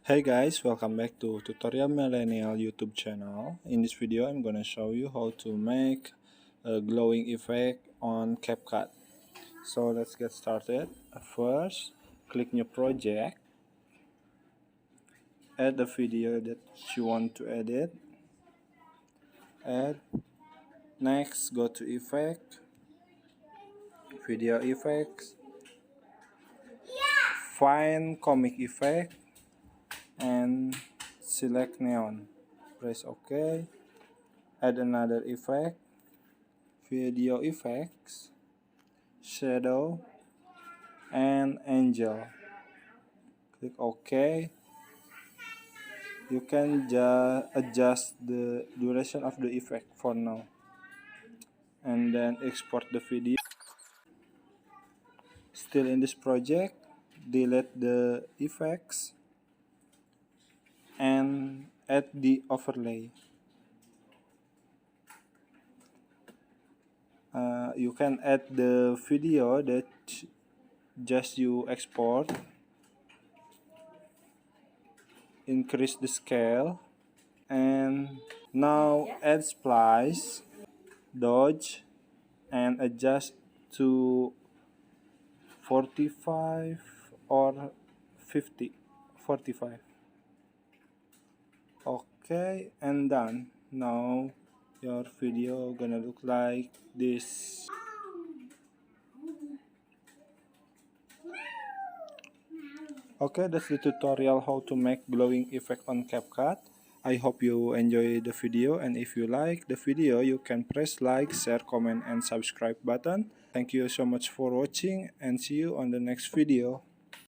Hey guys, welcome back to Tutorial Millennial YouTube channel. In this video, I'm gonna show you how to make a glowing effect on Capcut. So let's get started. First, click new project, add the video that you want to edit, add. Next, go to effect, video effects, find comic effect, and select neon. Press OK. Add another effect, video effects, shadow, and angel. Click OK. You can adjust the duration of the effect for now, and then export the video. Still in this project, delete the effects and add the overlay. You can add the video that just you export, increase the scale, and now add splice, dodge, and adjust to 45 or 50. 45. Okay, and done. Now your video gonna look like this. Okay, that's the tutorial how to make glowing effect on CapCut. I hope you enjoy the video, and if you like the video, you can press like, share, comment, and subscribe button. Thank you so much for watching, and see you on the next video.